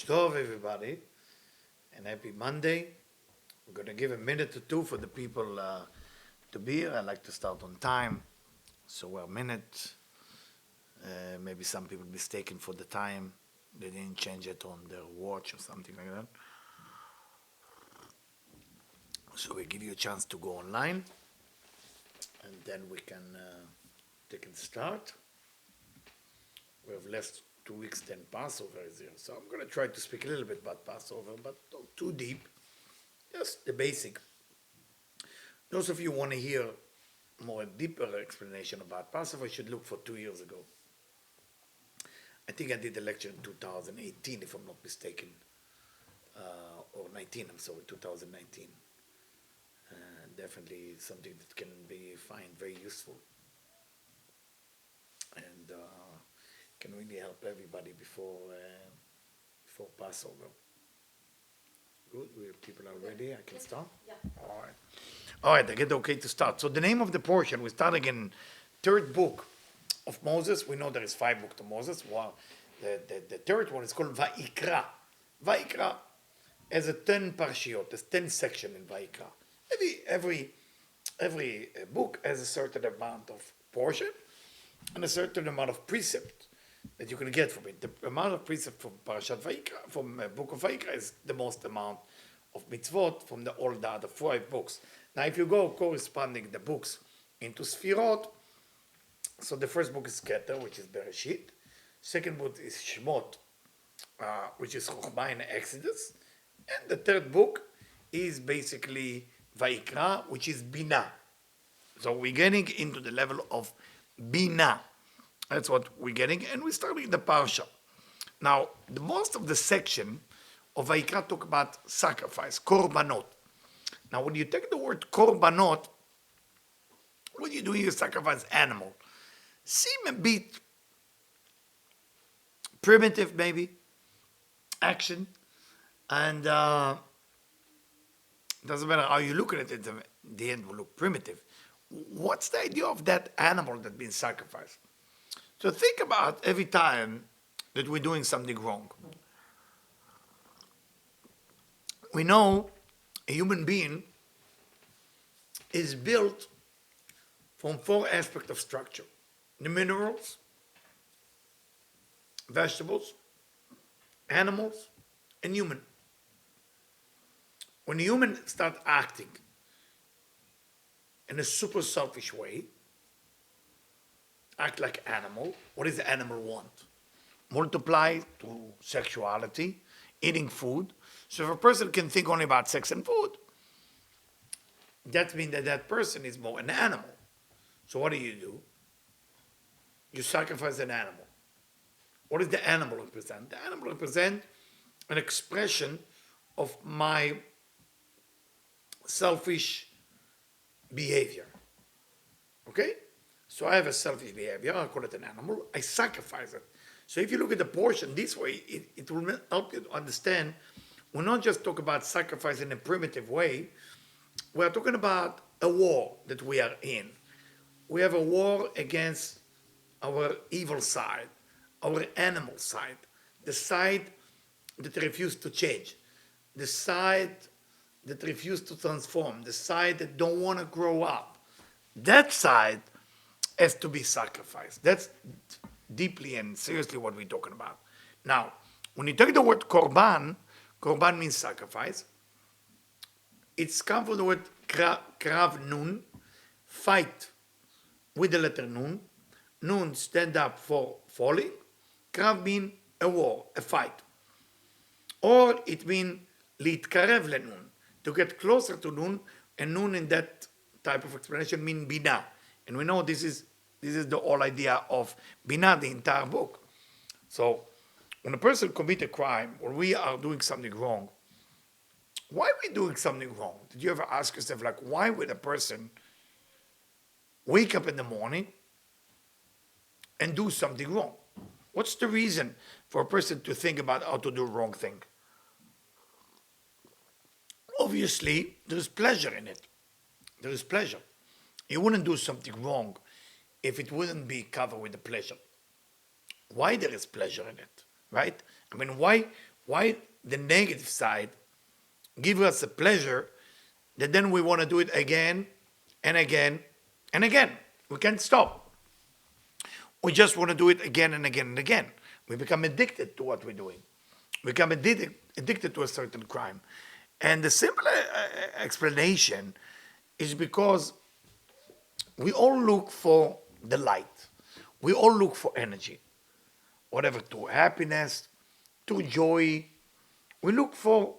Chodesh Tov, everybody, and happy Monday. We're going to give a minute or two for the people to be here. I like to start on time, so we're a minute. Maybe some people mistaken for the time. They didn't change it on their watch or something like that. So we give you a chance to go online, and then we can start. We have less 2 weeks than Passover is here. So I'm going to try to speak a little bit about Passover, but not too deep. Just the basic. Those of you who want to hear more deeper explanation about Passover should look for 2 years ago. I think I did a lecture in 2018, if I'm not mistaken. Or 19, I'm sorry, 2019. Definitely something that can be find very useful. And can really help everybody before Passover. Good, people are ready, I can start? Yeah. All right, I get okay to start. So the name of the portion, we're starting in third book of Moses. We know there is 5 books to Moses. Well, the third one is called Vayikra. Vayikra has a 10 parshiot, there's 10 sections in Vayikra. Every book has a certain amount of portion and a certain amount of precept that you can get from it. The amount of precept from Parashat Vayikra, from book of Vayikra, is the most amount of mitzvot from all the other 5 books. Now, if you go corresponding the books into Sfirot, so the first book is Keter, which is Bereshit. Second book is Shemot, which is Chokhmah and Exodus. And the third book is basically Vayikra, which is Binah. So we're getting into the level of Binah. That's what we're getting, and we're starting the Parsha. Now, the most of the section of Vayikra talk about sacrifice, korbanot. Now, when you take the word korbanot, what you do, you sacrifice animal. Seem a bit primitive, maybe, action, and doesn't matter how you look at it, in the end will look primitive. What's the idea of that animal that's been sacrificed? So think about every time that we're doing something wrong. We know a human being is built from 4 aspects of structure: the minerals, vegetables, animals, and human. When a human starts acting in a super selfish way, act like animal, what does the animal want? Multiply through sexuality, eating food. So if a person can think only about sex and food, that means that that person is more an animal. So what do? You sacrifice an animal. What does the animal represent? The animal represents an expression of my selfish behavior. Okay? So I have a selfish behavior, I call it an animal, I sacrifice it. So if you look at the portion this way, it will help you to understand we're not just talking about sacrifice in a primitive way, we're talking about a war that we are in. We have a war against our evil side, our animal side, the side that refused to change, the side that refused to transform, the side that don't want to grow up. That side has to be sacrificed. That's deeply and seriously what we're talking about. Now, when you take the word korban, korban means sacrifice. It's come from the word krav nun, fight with the letter nun. Nun stand up for falling. Krav means a war, a fight. Or it means litkarev lenun, to get closer to nun, and nun in that type of explanation means binah. And we know this is the whole idea of binah, the entire book. So when a person commits a crime or we are doing something wrong, why are we doing something wrong? Did you ever ask yourself, like, why would a person wake up in the morning and do something wrong? What's the reason for a person to think about how to do the wrong thing? Obviously, there is pleasure in it. There is pleasure. You wouldn't do something wrong if it wouldn't be covered with the pleasure. Why there is pleasure in it, right? I mean, why Why the negative side gives us a pleasure that then we want to do it again and again and again. We can't stop. We just want to do it again and again and again. We become addicted to what we're doing. We become addicted to a certain crime. And the simple explanation is because we all look for the light. We all look for energy. Whatever, to happiness, to joy. We look for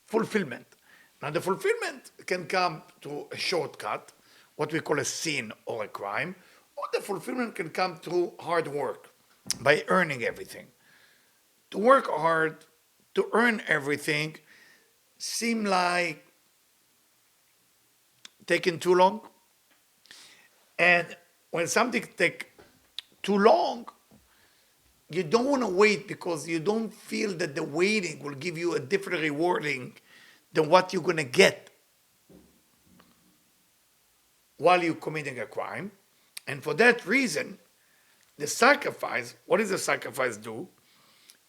fulfillment. Now the fulfillment can come to a shortcut, what we call a sin or a crime, or the fulfillment can come through hard work, by earning everything. To work hard, to earn everything, seem like taking too long. And when something takes too long, you don't want to wait because you don't feel that the waiting will give you a different rewarding than what you're going to get while you're committing a crime. And for that reason, the sacrifice, what does the sacrifice do?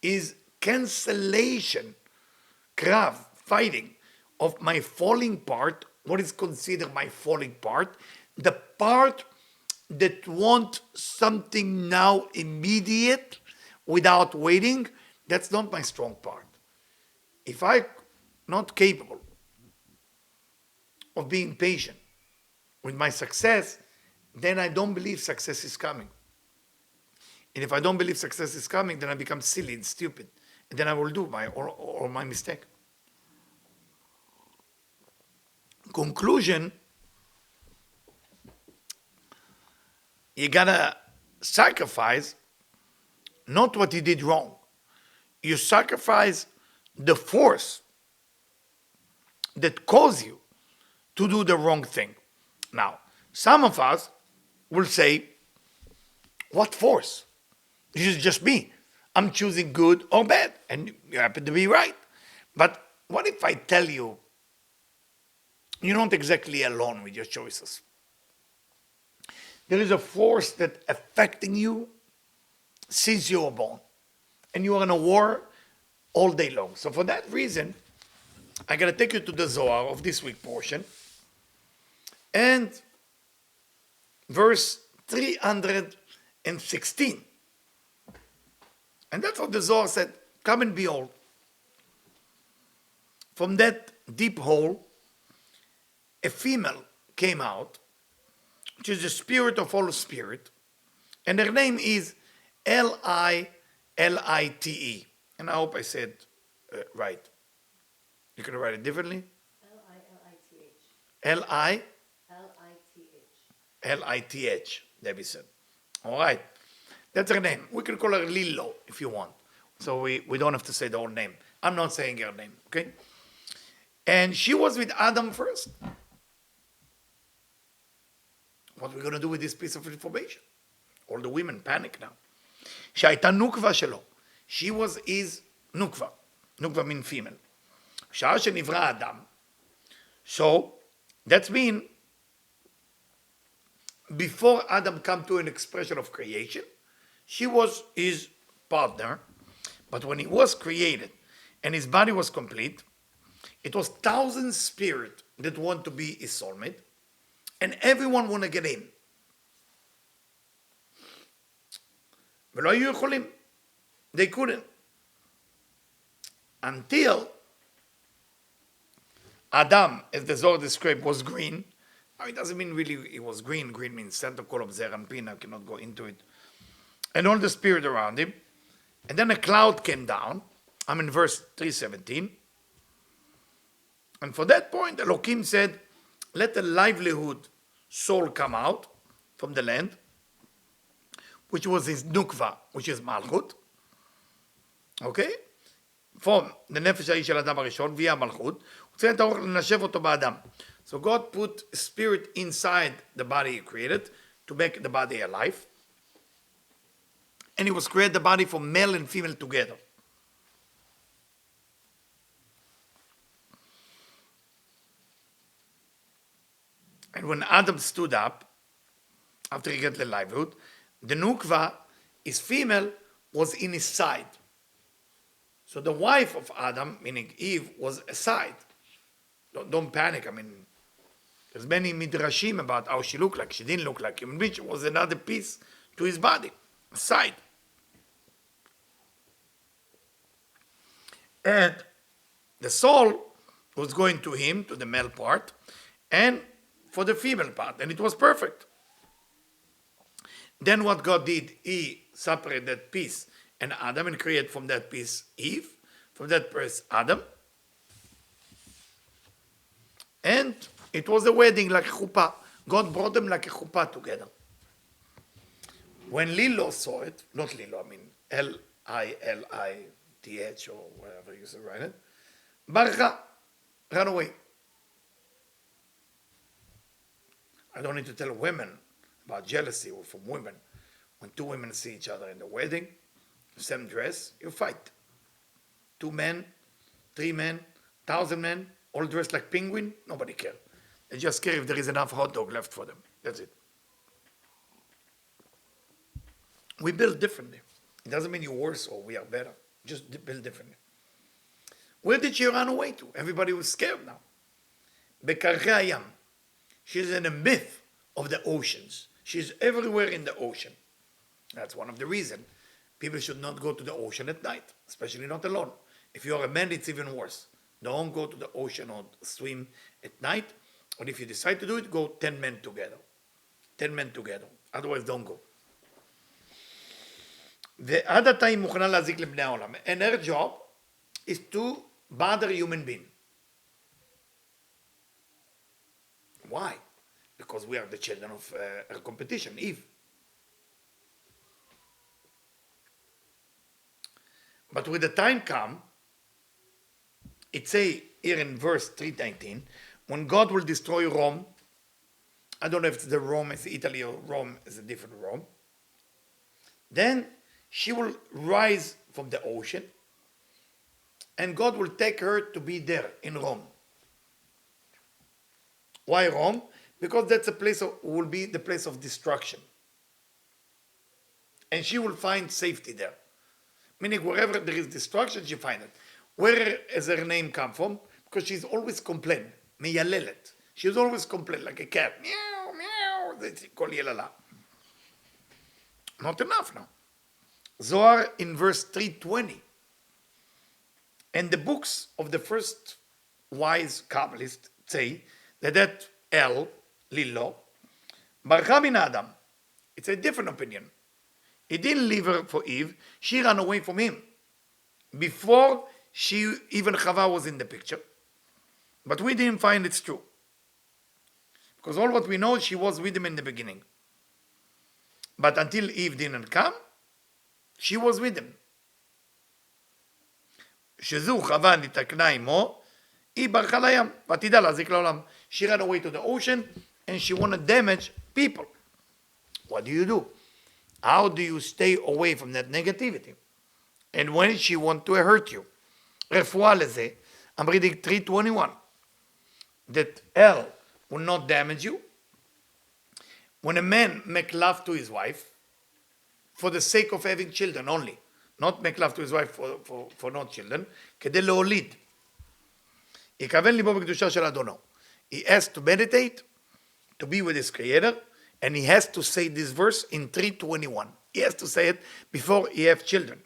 Is cancellation, krav, fighting of my falling part. What is considered my falling part? The part that want something now immediate without waiting. That's not my strong part. If I'm not capable of being patient with my success, then I don't believe success is coming. And if I don't believe success is coming, then I become silly and stupid. And then I will do my mistake. Conclusion, you gotta sacrifice not what you did wrong. You sacrifice the force that caused you to do the wrong thing. Now, some of us will say, what force? This is just me. I'm choosing good or bad, and you happen to be right. But what if I tell you, you're not exactly alone with your choices? There is a force that's affecting you since you were born. And you are in a war all day long. So for that reason, I got to take you to the Zohar of this week portion. And verse 316. And that's what the Zohar said. Come and behold. From that deep hole, a female came out, which is the spirit of all spirit. And her name is Lilite. And I hope I said right. You can write it differently. Lilith. Lith, Debbie said. All right. That's her name. We can call her Lilo if you want. So we don't have to say the whole name. I'm not saying her name, okay? And she was with Adam first. What are we going to do with this piece of information? All the women panic now. שהייתה נוקבה שלו. She was his nukva. Nukva means female. שעה שנברא אדם. So, that means before Adam come to an expression of creation, she was his partner. But when he was created and his body was complete, it was 1,000 spirits that want to be his soulmate, and everyone want to get in. ולא היו יכולים. They couldn't. Until Adam, as the Zohar described, was green. Now, it doesn't mean really it was green. Green means center color of Zerampin. I cannot go into it. And all the spirit around him. And then a cloud came down. I'm in verse 317. And for that point, Elohim said, let the livelihood soul come out from the land, which was his nukva, which is malchut. Okay? From the nefesh האיש של אדם הראשון, via malchut, הוא צריך את האור לנשב אותו באדם. So God put spirit inside the body he created to make the body alive. And he was created the body for male and female together. And when Adam stood up, after he got the livelihood, the nukva, his female, was in his side. So the wife of Adam, meaning Eve, was aside. Don't panic. I mean, there's many midrashim about how she looked like. She didn't look like human being. She was another piece to his body, aside. And the soul was going to him, to the male part, and for the female part, and it was perfect. Then what God did, he separated that piece and Adam and created from that piece Eve, from that piece Adam. And it was a wedding like a chuppah. God brought them like a chuppah together. When Lilo saw it, not Lilo, I mean Lilith or whatever you say, write it, Barcha, ran away. I don't need to tell women about jealousy or from women. When two women see each other in the wedding, same dress, you fight. 2 men, 3 men, 1,000 men, all dressed like penguin, nobody cares. They just care if there is enough hot dog left for them. That's it. We build differently. It doesn't mean you're worse or we are better. Just build differently. Where did she run away to? Everybody was scared now. Bekarche Hayam. She's in a myth of the oceans. She's everywhere in the ocean. That's one of the reasons people should not go to the ocean at night, especially not alone. If you're a man, it's even worse. Don't go to the ocean or swim at night. Or if you decide to do it, go 10 men together. 10 men together. Otherwise, don't go. ועד עתה היא מוכנה להזיק לבני העולם. And her job is to bother human being. Why? Because we are the children of her competition, Eve. But when the time come, it say here in verse 319, when God will destroy Rome, I don't know if it's the Rome is Italy or Rome is a different Rome, then she will rise from the ocean and God will take her to be there in Rome. Why Rome? Because that's a place will be the place of destruction. And she will find safety there. Meaning wherever there is destruction, she finds it. Where does her name come from? Because she's always complain. Meyalelet. She's always complain like a cat. Meow, meow. That's called Yelala. Not enough now. Zohar in verse 320. And the books of the first wise Kabbalists say that El, Lilo, Barcha min Adam. It's a different opinion. He didn't leave her for Eve. She ran away from him. Before even Chava was in the picture. But we didn't find it's true. Because all what we know, she was with him in the beginning. But until Eve didn't come, she was with him. שזו חווה נתקנה עמו, היא ברחה לים, ועתידה להזיק לעולם. She ran away to the ocean, and she wanted to damage people. What do? How do you stay away from that negativity? And when she want to hurt you? רפואה לזה, I'm reading 321, that hell will not damage you. When a man make love to his wife, for the sake of having children only, not make love to his wife for not children, כדי להוליד. יכוון ליבו בקדושה של אדונו. He has to meditate, to be with his creator, and he has to say this verse in 321. He has to say it before he have children.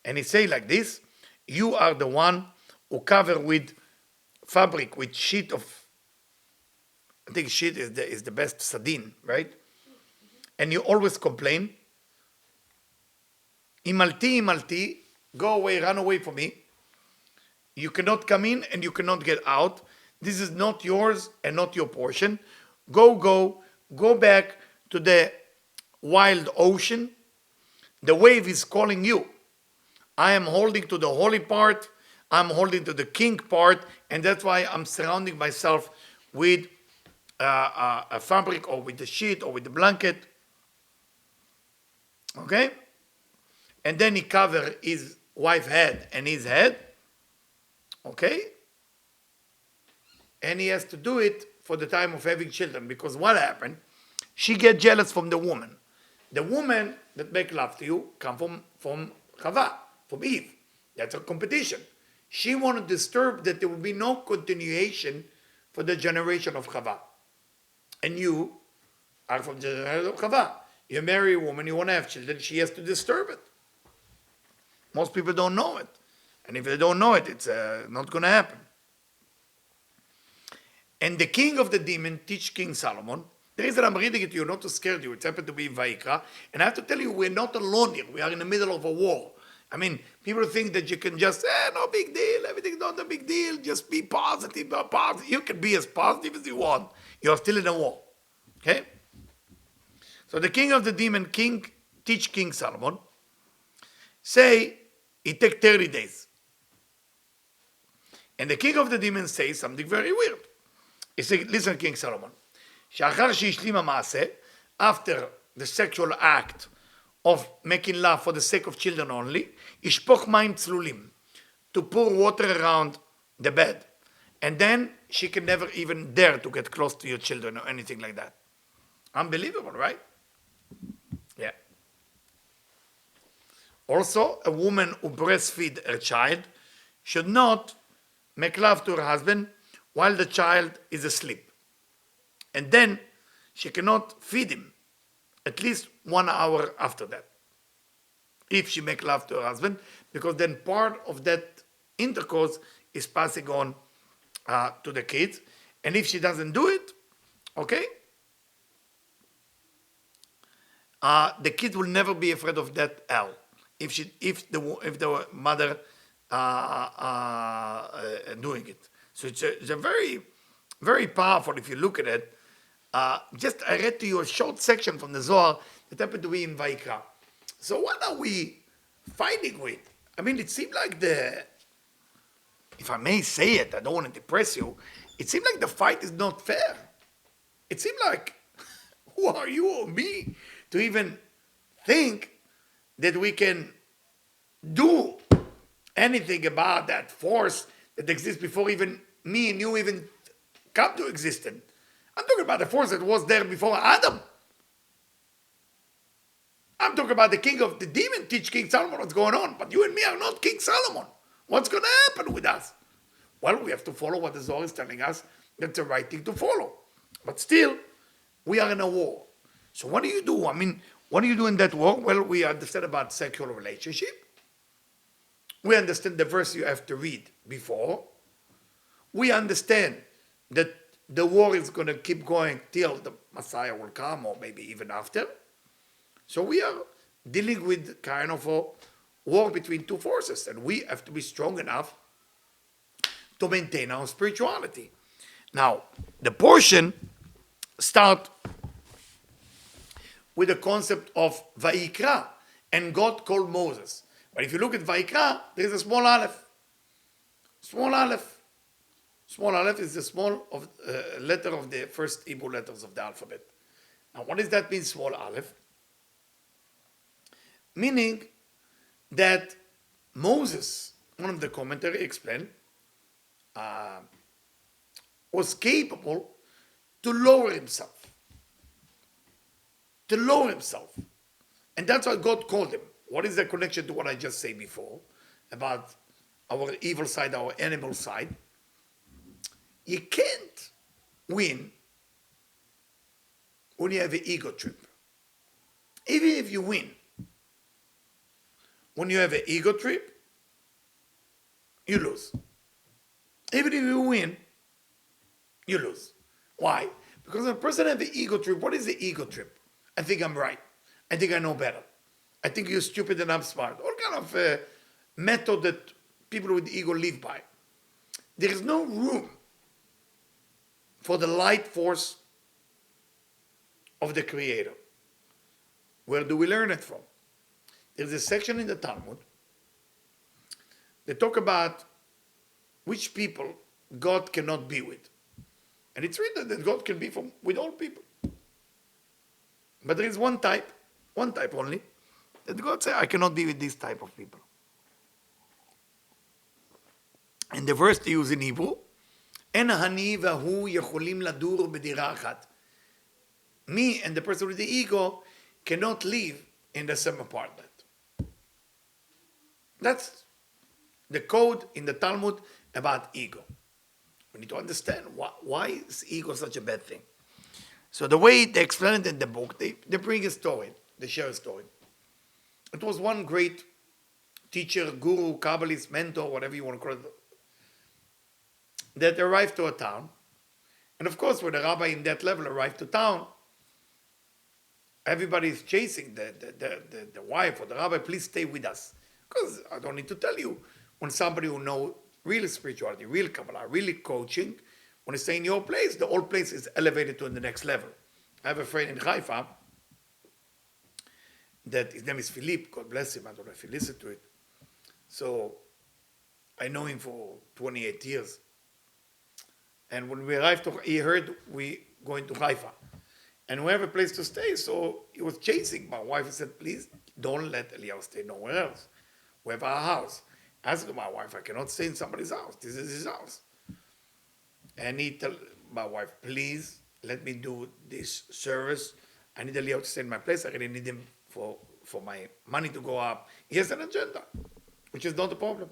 And he say like this, you are the one who cover with fabric, with sheet of, I think sheet is the best sardine, right? And you always complain, Imalti, go away, run away from me. You cannot come in and you cannot get out. This is not yours and not your portion. Go back to the wild ocean. The wave is calling you. I am holding to the holy part. I'm holding to the king part. And that's why I'm surrounding myself with a fabric or with the sheet or with the blanket. Okay? And then he covered his wife's head and his head. Okay? And he has to do it for the time of having children. Because what happened? She get jealous from the woman. The woman that make love to you come from Chava, from Eve. That's a competition. She wanted to disturb that there will be no continuation for the generation of Chava. And you are from the generation of Chava. You marry a woman, you want to have children, she has to disturb it. Most people don't know it. And if they don't know it, it's not going to happen. And the king of the demon teach King Solomon. The reason I'm reading it to you, not to scare you, it's happened to be in Vayikra. And I have to tell you, we're not alone here. We are in the middle of a war. I mean, people think that you can just, no big deal, everything's not a big deal, just be positive, positive. You can be as positive as you want. You're still in a war. Okay? So the king of the demon, teach King Solomon, say, it take 30 days. And the king of the demon says something very weird. He said, listen, King Solomon, after the sexual act of making love for the sake of children only, ishpoch mayim tzlulim, to pour water around the bed. And then she can never even dare to get close to your children or anything like that. Unbelievable, right? Yeah. Also, a woman who breastfeeds her child should not make love to her husband while the child is asleep. And then she cannot feed him at least 1 hour after that, if she make love to her husband, because then part of that intercourse is passing on to the kids. And if she doesn't do it, okay, the kids will never be afraid of that hell if the mother doing it. So it's a very, very powerful. If you look at it, I read to you a short section from the Zohar that happened to be in Vayikra. So what are we fighting with? I mean, it seemed like if I may say it, I don't want to depress you, it seemed like the fight is not fair. It seemed like, who are you or me to even think that we can do anything about that force that exists before even me and you even come to existence? I'm talking about the force that was there before Adam. I'm talking about the king of the demon teach King Solomon what's going on. But you and me are not King Solomon. What's going to happen with us? Well, we have to follow what the Zohar is telling us. That's the right thing to follow. But still, we are in a war. So what do you do? I mean, what do you do in that war? Well, we understand about sexual relationship. We understand the verse you have to read before. We understand that the war is going to keep going till the Messiah will come, or maybe even after. So we are dealing with kind of a war between two forces, and we have to be strong enough to maintain our spirituality. Now, the portion starts with the concept of Vayikra, and God called Moses. But if you look at Vayikra, there is a small aleph. Small aleph. Small aleph is the small letter of the first Hebrew letters of the alphabet. Now, what does that mean, small aleph? Meaning that Moses, one of the commentaries explained, was capable to lower himself. To lower himself. And that's why God called him. What is the connection to what I just said before about our evil side, our animal side? You can't win when you have an ego trip. Even if you win, when you have an ego trip, you lose. Even if you win, you lose. Why? Because when a person has an ego trip, what is the ego trip? I think I'm right. I think I know better. I think you're stupid and I'm smart. All kind of method that people with ego live by. There is no room for the light force of the Creator. Where do we learn it from? There's a section in the Talmud that talk about which people God cannot be with. And it's written that God can be with all people. But there is one type only, that God said, I cannot be with this type of people. And the verse they use in Hebrew, En hani v'hu yecholim ladur b'dira achat. Me and the person with the ego cannot live in the same apartment. That's the code in the Talmud about ego. We need to understand why is ego such a bad thing. So the way they explain it in the book, they bring a story, they share a story. It was one great teacher, guru, Kabbalist, mentor, whatever you want to call it, that arrived to a town. And of course, when a rabbi in that level arrived to town, everybody is chasing the wife or the rabbi, please stay with us. Because I don't need to tell you, when somebody who knows real spirituality, real Kabbalah, really coaching, when they stay in your place, the whole place is elevated to the next level. I have a friend in Haifa, that his name is Philippe, God bless him, I don't know if he listened to it. So I know him for 28 years. And when we arrived, he heard we going to Haifa. And we have a place to stay, so he was chasing my wife. He said, please don't let Eliyahu stay nowhere else. We have our house. I said to my wife, I cannot stay in somebody's house. This is his house. And he told my wife, please let me do this service. I need Eliyahu to stay in my place. I really need him for my money to go up. He has an agenda, which is not a problem.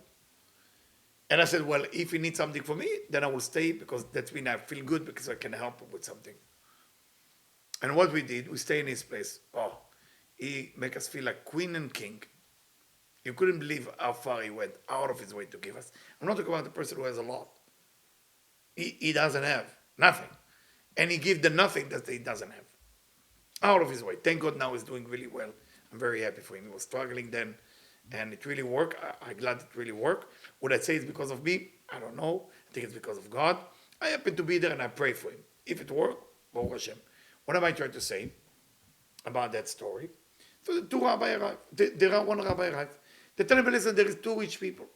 And I said, well, if he needs something for me, then I will stay, because that means I feel good because I can help him with something. And what we did, we stay in his place. Oh, he make us feel like queen and king. You couldn't believe how far he went out of his way to give us. I'm not talking about the person who has a lot. He doesn't have nothing. And he gives the nothing that he doesn't have. Out of his way. Thank God now he's doing really well. I'm very happy for him. He was struggling then, and it really worked. I'm glad it really worked. Would I say it's because of me? I don't know. I think it's because of God. I happen to be there and I pray for him. If it worked, Baruch Hashem. What am I trying to say about that story? So the two rabbis arrived. One rabbi arrived. They tell him, listen, there is two rich people.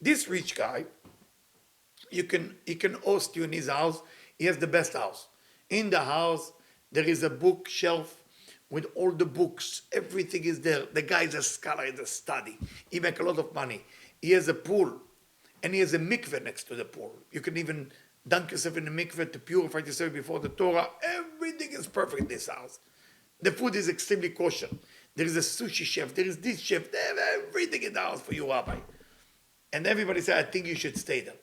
This rich guy, he can host you in his house. He has the best house. In the house, there is a bookshelf with all the books. Everything is there. The guy is a scholar, he's a study. He makes a lot of money. He has a pool. And he has a mikveh next to the pool. You can even dunk yourself in the mikveh to purify yourself before the Torah. Everything is perfect in this house. The food is extremely kosher. There is a sushi chef. There is this chef. They have everything in the house for you, Rabbi. And everybody said, I think you should stay there.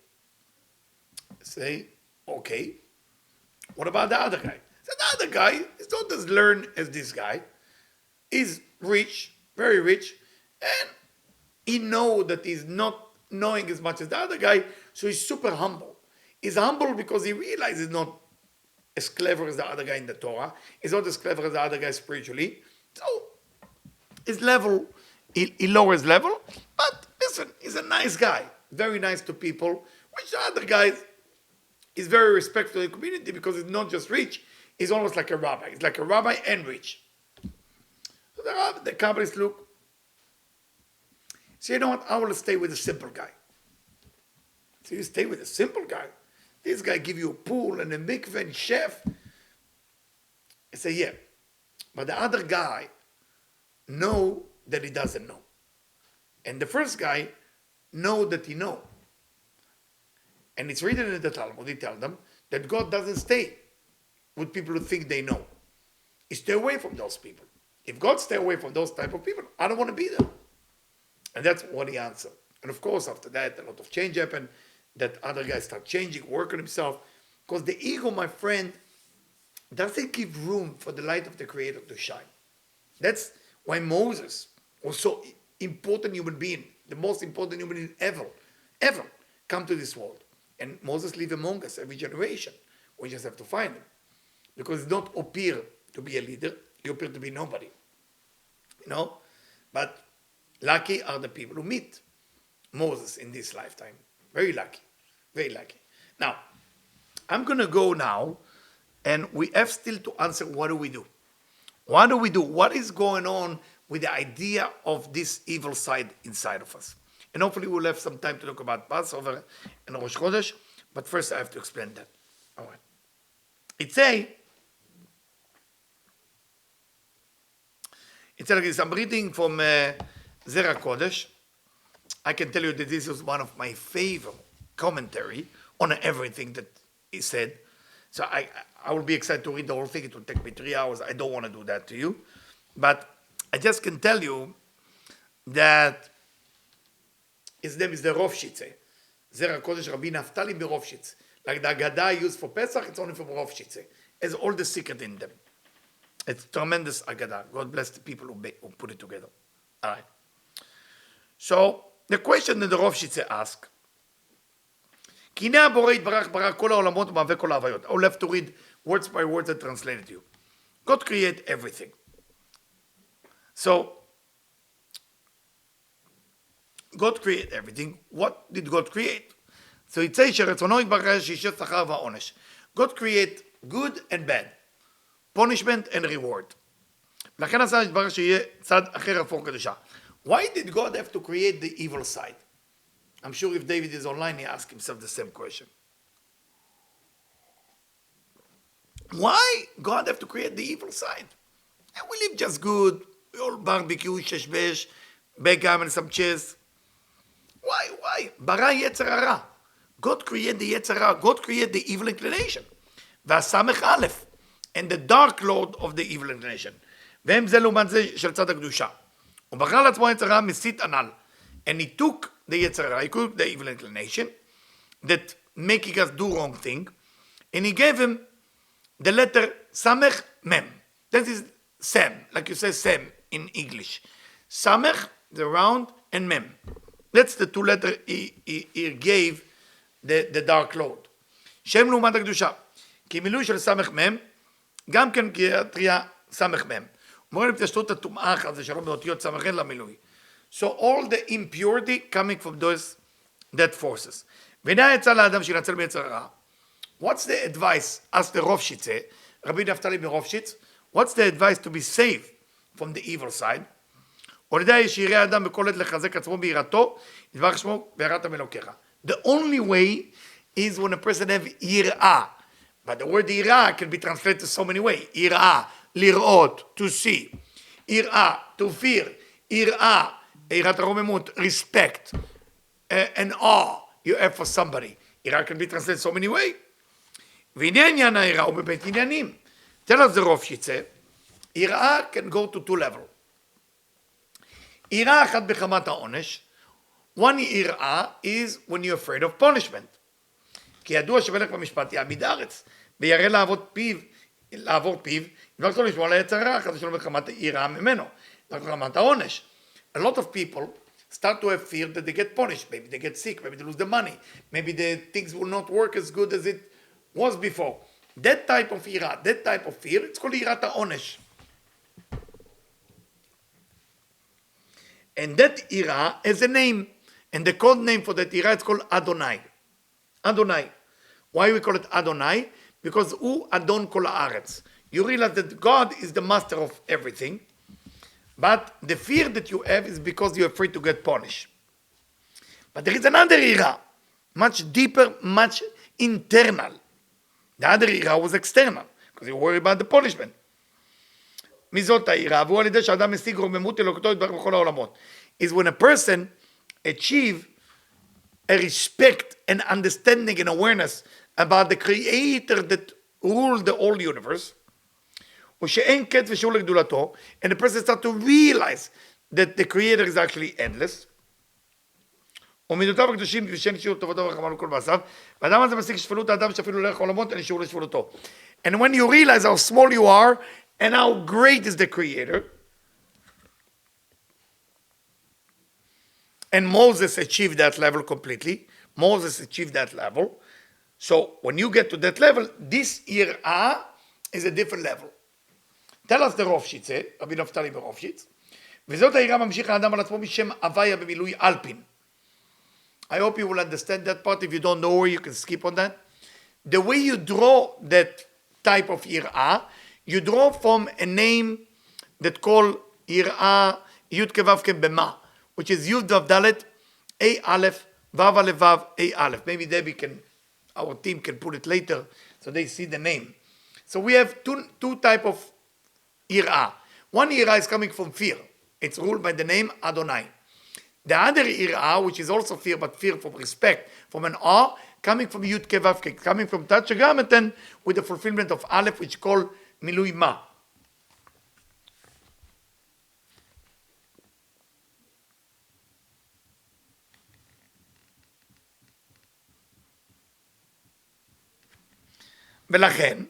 I say, okay. What about the other guy? So the other guy is not as learned as this guy. He's rich, very rich, and he knows that he's not knowing as much as the other guy, so he's super humble. He's humble because he realizes he's not as clever as the other guy in the Torah. He's not as clever as the other guy spiritually. So his level, he lowers level, but listen, he's a nice guy, very nice to people, which the other guy is very respectful to the community because he's not just rich, he's almost like a rabbi. He's like a rabbi and rich. So the Kabbalists look, so you know what, I will stay with a simple guy. So you stay with a simple guy. This guy give you a pool and a mikveh and chef. I say, yeah. But the other guy know that he doesn't know. And the first guy know that he know. And it's written in the Talmud, he tells them that God doesn't stay with people who think they know. He stay away from those people. If God stay away from those type of people, I don't want to be there. And that's what he answered. And of course, after that, a lot of change happened. That other guy start changing, work on himself. Because the ego, my friend, doesn't give room for the light of the Creator to shine. That's why Moses was so important human being, the most important human being ever come to this world. And Moses live among us every generation. We just have to find him. Because it's not appear to be a leader, you appear to be nobody. You know? But lucky are the people who meet Moses in this lifetime. Very lucky. Very lucky. Now, I'm going to go now, and we have still to answer, what do we do? What do we do? What is going on with the idea of this evil side inside of us? And hopefully we'll have some time to talk about Passover and Rosh Chodesh, but first I have to explain that. All right. It's like this. I'm reading from Zera Kodesh. I can tell you that this is one of my favorite commentary on everything that he said. So I will be excited to read the whole thing. It will take me 3 hours. I don't want to do that to you. But I just can tell you that his name is the Rovshitze. Zera Kodesh Rabbi Naftali Berovshitz. Like the Agadah used for Pesach, it's only for Rovshitze. Has all the secret in them. It's tremendous Agadah. God bless the people who put it together. All right. So, the question that the Rovshitze asked, I will have to read words by words and translate it to you. God created everything. So, God created everything. What did God create? So it says, God created good and bad, punishment and reward. Why did God have to create the evil side? I'm sure if David is online, he asks himself the same question. Why God have to create the evil side? And we live just good. We all barbecue, sheshbesh, backgammon, some chess. Why? Bara Yetzer Hara. God created the Yetzer Hara. God created the evil inclination. והסמך א', and the dark lord of the evil inclination. והם זה לעומת זה של צד הקדושה. הוא בחר לעצמו יצר הרע מסית הנ"ל. And he took the יצר הרע, he took the evil inclination, that making us do wrong thing, and he gave him the letter Samech Mem. That is Sam, like you say Sam in English. Samech, the round, and Mem. That's the two letters he gave the dark lord. שם לעומת הקדושה. כי מילוי של סמך מם, גם כן גיאטריה סמך מם. אומרים התפשטות הטומאה חס ושלום באותיות סמך אין למילוי. So all the impurity coming from those dead forces. והנה יצא לאדם שינצל מיצר הרע. What's the advice? Ask the Rovshitze, רבי נפתלי מרובשיץ, what's the advice to be saved from the evil side? על ידי שיראה האדם בכל עת לחזק עצמו ביראתו, יתברך שמו ויראת מאלוקיך. The only way is when a person have יראה. But the word יראה can be translated so many ways. יראה, לראות, to see. יראה, to fear. יראה, יראת הרוממות, respect. And awe you have for somebody. יראה can be translated so many ways. והנה עניין היראה הוא בבית עניינים. Tell us the Rovshitze, יראה can go to two levels. יראה אחת בחמת העונש. One יראה is when you're afraid of punishment. כי ידוע שמלך במשפט יעמיד הארץ, ויראה לעבור פיו, יברך לו לשמוע על היצר הרע, חס ושלום בחמת יראה ממנו, בחמת העונש. A lot of people start to have fear that they get punished. Maybe they get sick, maybe they lose the money, maybe the things will not work as good as it was before. That type of יראה, that type of fear, it's called יראת העונש. And that יראה has a name, and the code name for that יראה is called Adonai. Adonai. Why we call it Adonai? Because הוא אדון כל הארץ. You realize that God is the master of everything, but the fear that you have is because you're afraid to get punished. But there is another יראה, much deeper, much internal. The other יראה was external, because you worry about the punishment. מי זאת היראה? והוא על ידי שאדם משיג רוממות אלוקותו יתברך בכל העולמות. Is when a person achieve a respect and understanding and awareness about the creator that ruled the whole universe, ושאין קץ ושיעור לגדולתו, and the person start to realize that the creator is actually endless, ומידותיו הקדושים ושאין שיעור טובתו ורחמנו לכל מעשיו, והאדם הזה משיג שפלות האדם שאפילו לא יכול עולמות, אין שיעור לשפלותו. And when you realize how small you are, and how great is the creator, and Moses achieved that level completely. Moses achieved that level. So when you get to that level, this יראה is a different level. Tell us the Rovshitze, רבי נפתלי ברובשיץ, וזאת היראה ממשיך האדם על עצמו משם הוויה במילוי אלפין. I hope you will understand that part. If you don't know, you can skip on that. The way you draw that type of יראה, you draw from a name that called יראה י' כו' כבמה, which is י' ו' ד' A Aleph, Vav Aleph Vav, A Aleph. Maybe Debbie can, our team can put it later so they see the name. So we have two type of יראה. One יראה is coming from fear. It's ruled by the name Adonai. The other יראה, which is also fear, but fear from respect, from an awe, coming from י' כו' כ, coming from Tetragrammaton with the fulfillment of Aleph, which is called מילוי מה. ולכן,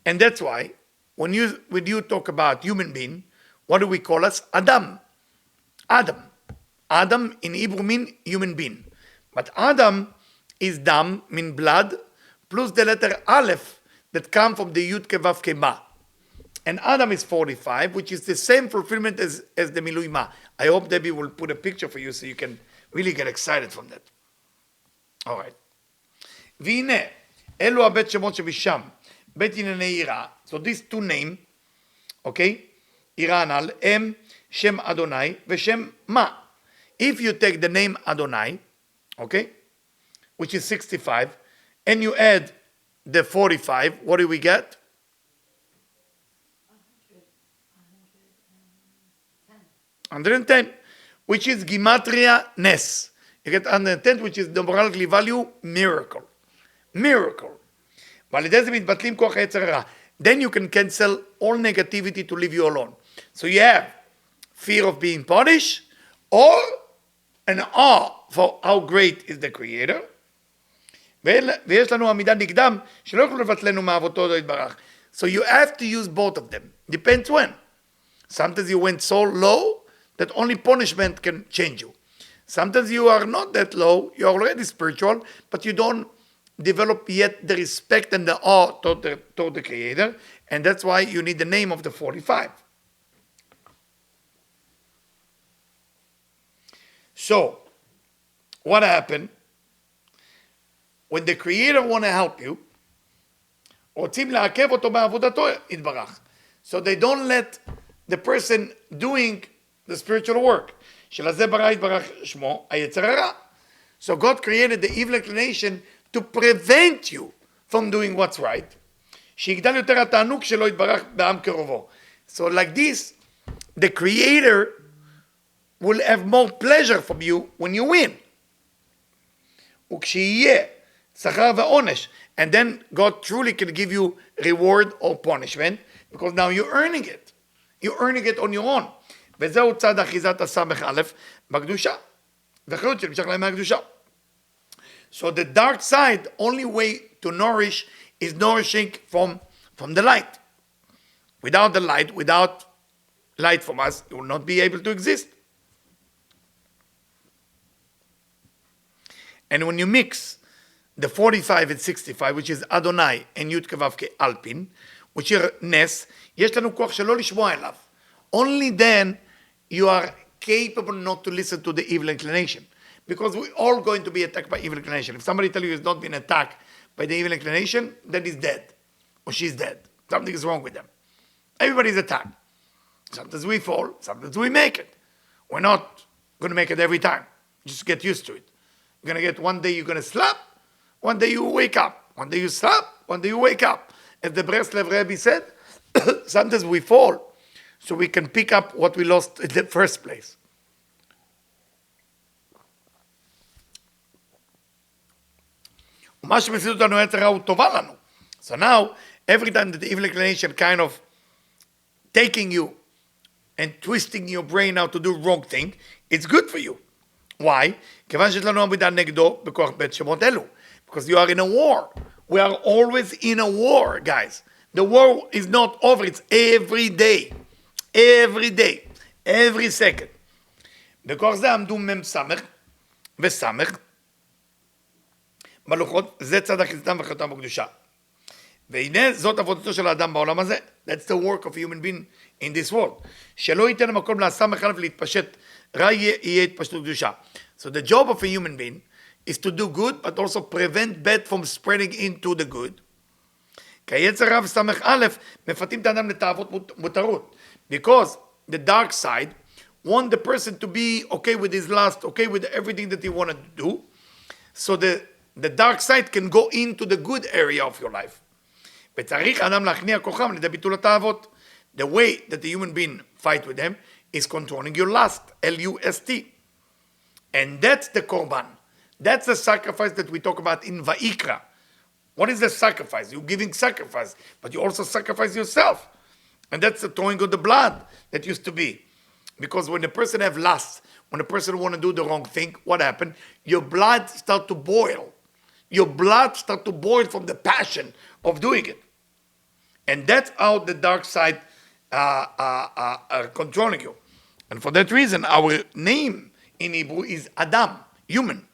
and that's why, when you talk about human being, what do we call us? Adam. Adam. Adam in Hebrew means human being. But Adam is dam, mean blood, plus the letter Aleph that come from the Yud Kevav Kema. And Adam is 45, which is the same fulfillment as the Milui Ma. I hope Debbie will put a picture for you so you can really get excited from that. All right. והנה, אלו הבית שמות שבשם, בית ענייני עירה. So these two names, okay, עירה הנ"ל, הם שם אדוני ושם מה. If you take the name Adonai, okay, which is 65, and you add the 45, what do we get? 110, which is Gematria Nes. You get 110, which is numerically value, miracle. Miracle. Then you can cancel all negativity to leave you alone. So you have fear of being punished, or an awe for how great is the Creator. ויש לנו עמידה נגדם שלא יכולו לבטלנו מאהבתו יתברך. So you have to use both of them. Depends when. Sometimes you went so low that only punishment can change you. Sometimes you are not that low, you're already spiritual, but you don't develop yet the respect and the awe toward the Creator, and that's why you need the name of the 45. So, what happened? When the Creator want to help you, רוצים לעכב אותו בעבודתו יתברך. So they don't let the person doing the spiritual work. שלזה ברא יתברך שמו היצר הרע. So God created the evil inclination to prevent you from doing what's right. שיגדל יותר התענוג שלו יתברך בעם קרובו. So like this, the Creator will have more pleasure from you when you win. וכשיהיה שכר ועונש, and then God truly can give you reward or punishment, because now you're earning it. You're earning it on your own. וזהו צד אחיזת הסמך א' בקדושה. וחיות שנמשך להם מהקדושה. So the dark side, only way to nourish is nourishing from the light. Without the light, without light from us, you will not be able to exist. And when you mix the 45 and 65, which is Adonai and Yud Kevav Alpin, which is Nes, יש לנו כוח שלא לשמוע אליו. Only then you are capable not to listen to the evil inclination. Because we're all going to be attacked by evil inclination. If somebody tells you he's not been attacked by the evil inclination, then he's dead. Or she's dead. Something is wrong with them. Everybody's attacked. Sometimes we fall, sometimes we make it. We're not going to make it every time. Just get used to it. You're going to get one day you're going to slap, one day you wake up. One day you slap, one day you wake up. As the Breslev Rebbe said, sometimes we fall so we can pick up what we lost in the first place. So now, every time that the evil inclination kind of taking you and twisting your brain out to do wrong thing, it's good for you. Why? Because you are in a war. We are always in a war, guys. The war is not over. It's every day. Every day. Every second. בכוח זה עמדו מם סמך וסמך בלוחות, זה צד אחיזתם וחייתם בקדושה. והנה זאת עבודתו של האדם בעולם הזה. That's the work of a human being in this world. שלא ייתן המקום לסמך עליו להתפשט, רע יהיה התפשטות קדושה. So the job of a human being is to do good, but also prevent bad from spreading into the good. כי היצר רע וסמך א' מפתים את האדם לתאוות מותרות. Because the dark side want the person to be okay with his lust, okay with everything that he wanted to do. So the dark side can go into the good area of your life. וצריך האדם להכניע כוחם לידי ביטול התאוות. The way that the human being fight with them is controlling your lust, L-U-S-T. And that's the korban. That's the sacrifice that we talk about in Vayikra. What is the sacrifice? You're giving sacrifice, but you also sacrifice yourself. And that's the throwing of the blood that used to be. Because when a person have lust, when a person want to do the wrong thing, what happened? Your blood start to boil. Your blood start to boil from the passion of doing it. And that's how the dark side are controlling you. And for that reason, our name in Hebrew is Adam, human.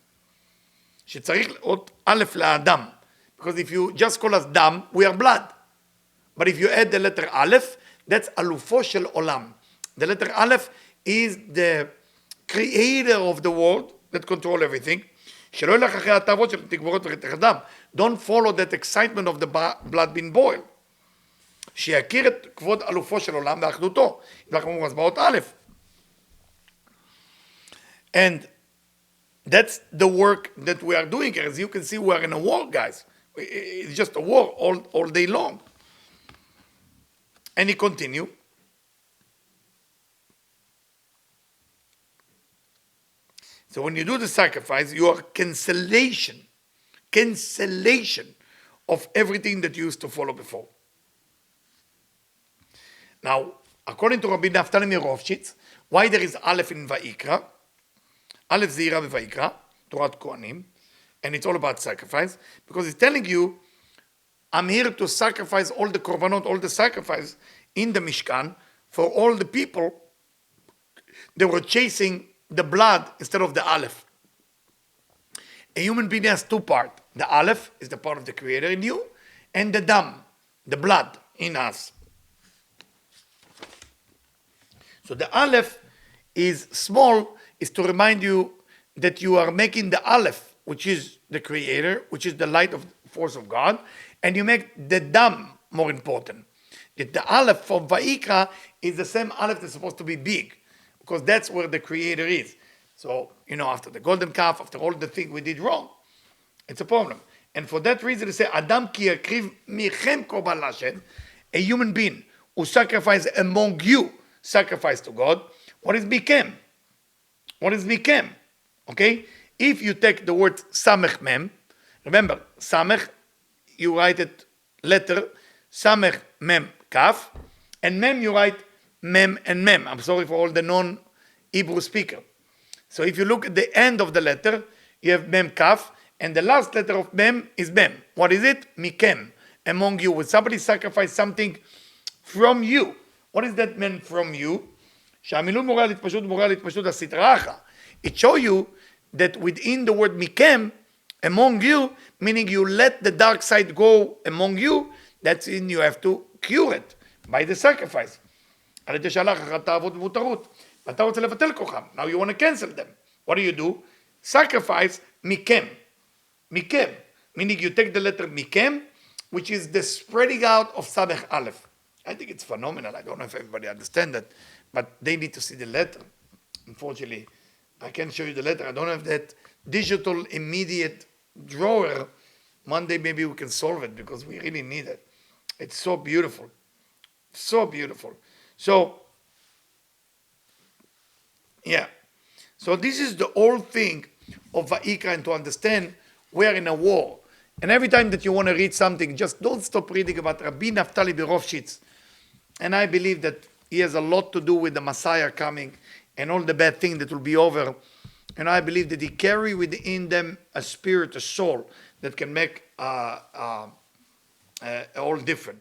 שצריך אות א' לאדם. Because if you just call us דם, we are blood. But if you add the letter Aleph, that's אלופו של עולם. The letter Aleph is the creator of the world that control everything. שלא ילך אחרי התאוות של תגבורות ורתח הדם. Don't follow that excitement of the blood being boiled. שיכיר את כבוד אלופו של עולם ואחדותו. אנחנו אומרים אז באות א'. And that's the work that we are doing here. As you can see, we are in a war, guys. It's just a war all day long. And he continue. So when you do the sacrifice, you are cancellation of everything that you used to follow before. Now, according to Rabbi Naftali Mirovshitz, why there is Aleph in Vayikra? Aleph Zira Vayikra, Torat Kohanim, and it's all about sacrifice, because it's telling you, I'm here to sacrifice all the korbanot, all the sacrifice in the Mishkan for all the people that were chasing the blood instead of the Aleph. A human being has two parts. The Aleph is the part of the Creator in you, and the Dam, the blood in us. So the Aleph is small, is to remind you that you are making the Aleph, which is the Creator, which is the light of force of God, and you make the Dam more important. That the Aleph from Vayikra is the same Aleph that's supposed to be big, because that's where the Creator is. So, after the golden calf, after all the things we did wrong, it's a problem. And for that reason, they say, Adam ki yakriv michem korban l'Hashem, a human being who sacrifices among you, sacrifice to God. What is became? What is became? Okay? If you take the word samech mem, remember, samech, you write it letter, samech mem kaf, and mem you write mem and mem. I'm sorry for all the non-Hebrew speaker. So if you look at the end of the letter, you have mem kaf, and the last letter of mem is mem. What is it? Mikem, among you. When somebody sacrifice something from you, what is that meant from you? שהמילון מורה על התפשטות מורה על התפשטות הסטראחה. It shows you that within the word mikem, among you, meaning you let the dark side go among you, that's in you have to cure it by the sacrifice. על ידי שהלך אחר תאוות ומותרות. ואתה רוצה לבטל כוחם. Now you want to cancel them. What do? Sacrifice mikem. Mikem. Meaning you take the letter mikem, which is the spreading out of Samech Aleph. I think it's phenomenal. I don't know if everybody understands that, but they need to see the letter. Unfortunately, I can't show you the letter. I don't have that digital immediate drawer. Monday maybe we can solve it because we really need it. It's so beautiful. So beautiful. So, yeah. So this is the whole thing of Vayikra, and to understand we are in a war. And every time that you want to read something, just don't stop reading about Rabbi Naftali Mirovshitz. And I believe that he has a lot to do with the Messiah coming and all the bad things that will be over. And I believe that he carry within them a spirit, a soul that can make all different.